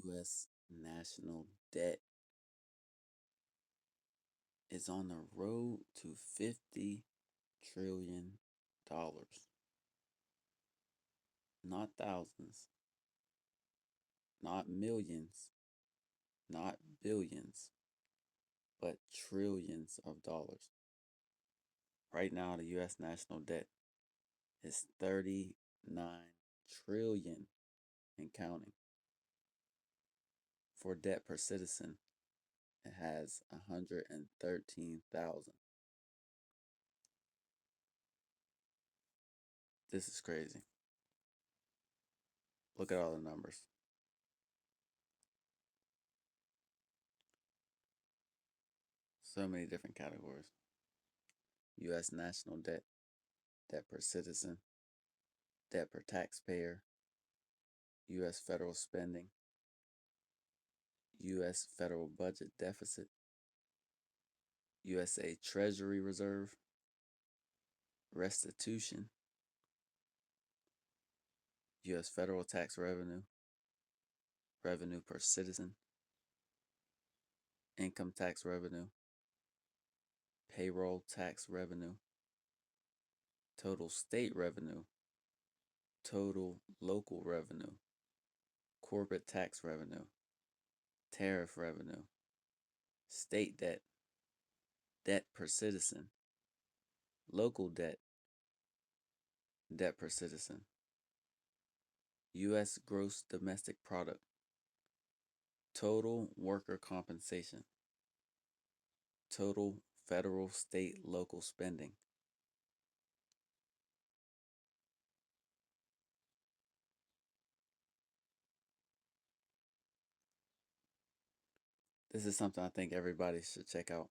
U.S. national debt is on the road to $50 trillion. Not thousands, not millions, not billions, but trillions of dollars. Right now, the U.S. national debt is 39 trillion and counting. For debt per citizen, it has 113,000. This is crazy. Look at all the numbers. So many different categories. U.S. national debt, debt per citizen, debt per taxpayer, U.S. federal spending, U.S. federal budget deficit, USA Treasury Reserve, restitution, U.S. federal tax revenue, revenue per citizen, income tax revenue, payroll tax revenue, total state revenue, total local revenue, corporate tax revenue, tariff revenue, state debt, debt per citizen, local debt, debt per citizen, U.S. gross domestic product, total worker compensation, total federal, state, local spending. This is something I think everybody should check out.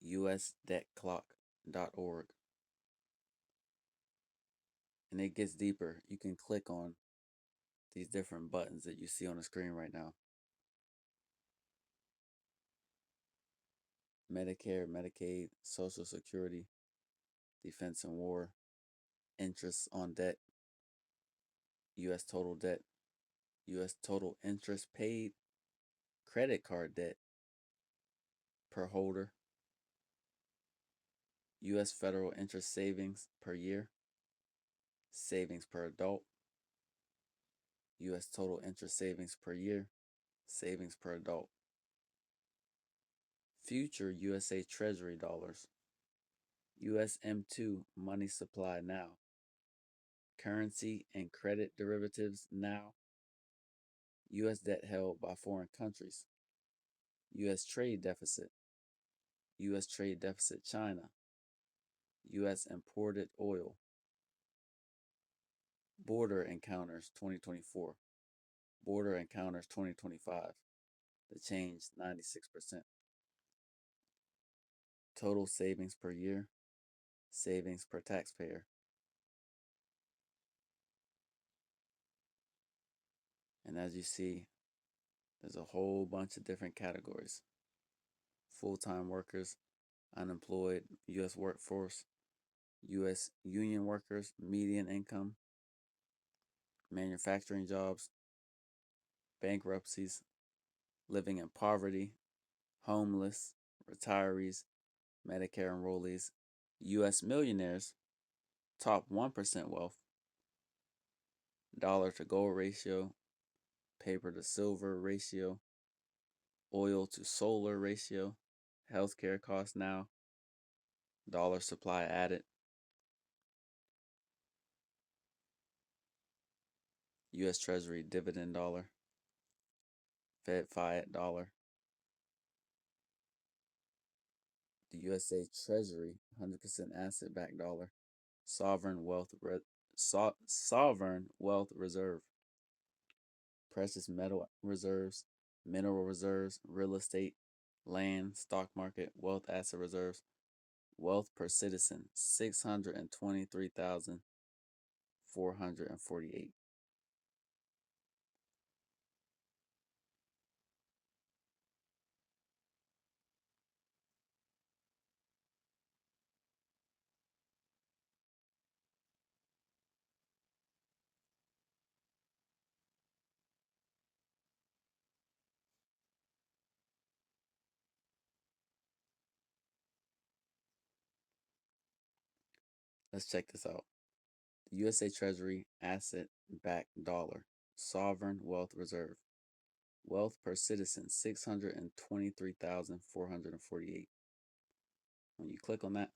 usdebtclock.org. And it gets deeper. You can click on these different buttons that you see on the screen right now. Medicare, Medicaid, Social Security, Defense and War, interest on debt, U.S. total debt, U.S. total interest paid, credit card debt per holder, U.S. federal interest savings per year, savings per adult, U.S. total interest savings per year, savings per adult, future USA Treasury dollars, U.S. M2 money supply now, currency and credit derivatives now, U.S. debt held by foreign countries, U.S. trade deficit, U.S. trade deficit China, U.S. imported oil, border encounters 2024, border encounters 2025, the change 96%, total savings per year, savings per taxpayer. And as you see, there's a whole bunch of different categories: full-time workers, unemployed, U.S. workforce, U.S. union workers, median income, manufacturing jobs, bankruptcies, living in poverty, homeless, retirees, Medicare enrollees, U.S. millionaires, top 1% wealth, dollar to gold ratio, paper to silver ratio, oil to solar ratio, healthcare costs now, dollar supply added, U.S. Treasury dividend dollar, Fed Fiat dollar, the USA Treasury 100% asset backed dollar, sovereign wealth sovereign wealth reserve, precious metal reserves, mineral reserves, real estate, land, stock market, wealth asset reserves, wealth per citizen 623,448. Let's check this out. The USA Treasury asset backed dollar, sovereign wealth reserve. Wealth per citizen 623,448. When you click on that,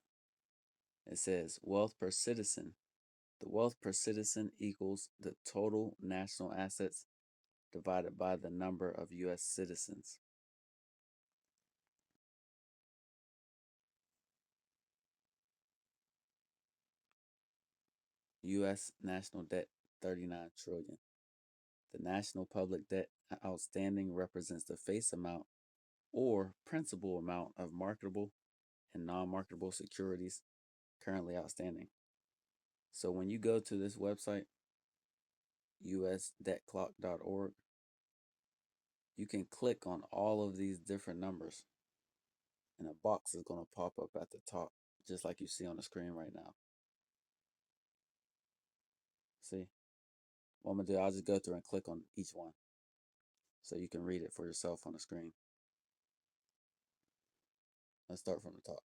it says wealth per citizen. The wealth per citizen equals the total national assets divided by the number of US citizens. US national debt 39 trillion. The national public debt outstanding represents the face amount or principal amount of marketable and non-marketable securities currently outstanding. So when you go to this website, usdebtclock.org, you can click on all of these different numbers and a box is going to pop up at the top, just like you see on the screen right now. See? What I'm going to do, I'll just go through and click on each one so you can read it for yourself on the screen. Let's start from the top.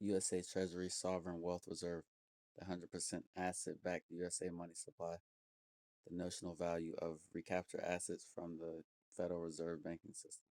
USA Treasury Sovereign Wealth Reserve, the 100% asset-backed USA money supply, the notional value of recapture assets from the Federal Reserve banking system.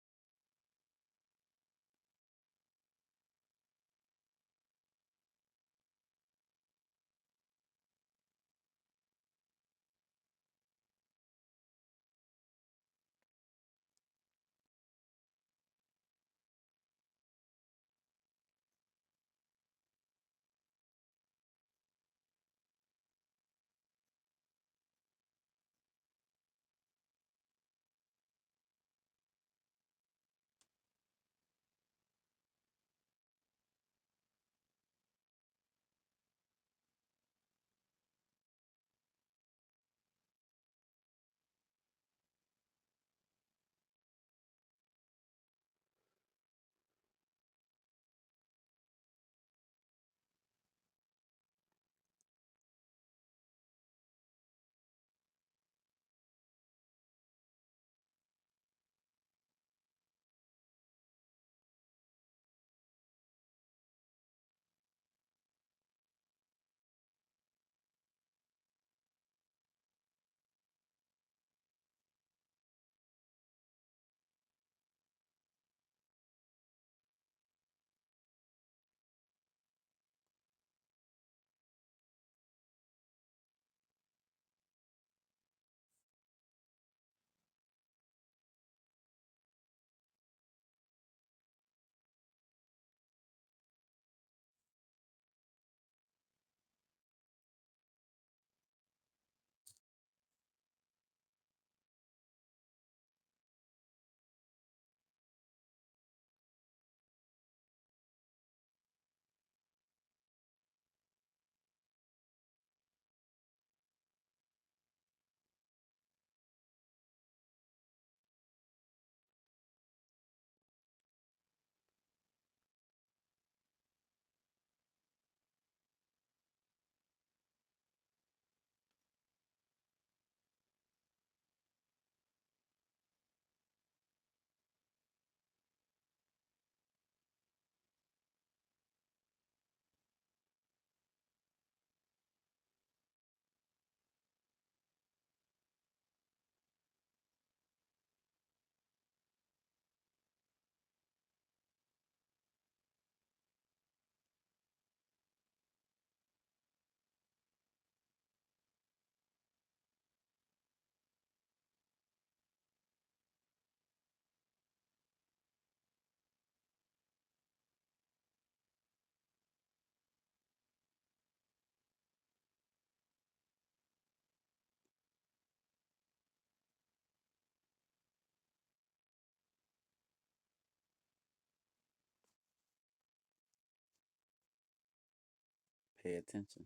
Pay attention.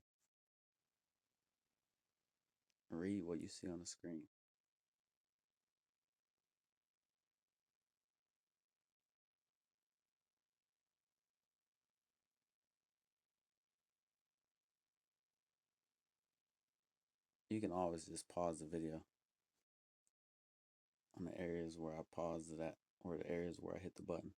Read what you see on the screen. You can always just pause the video on the areas where I paused it at, or the areas where I hit the button.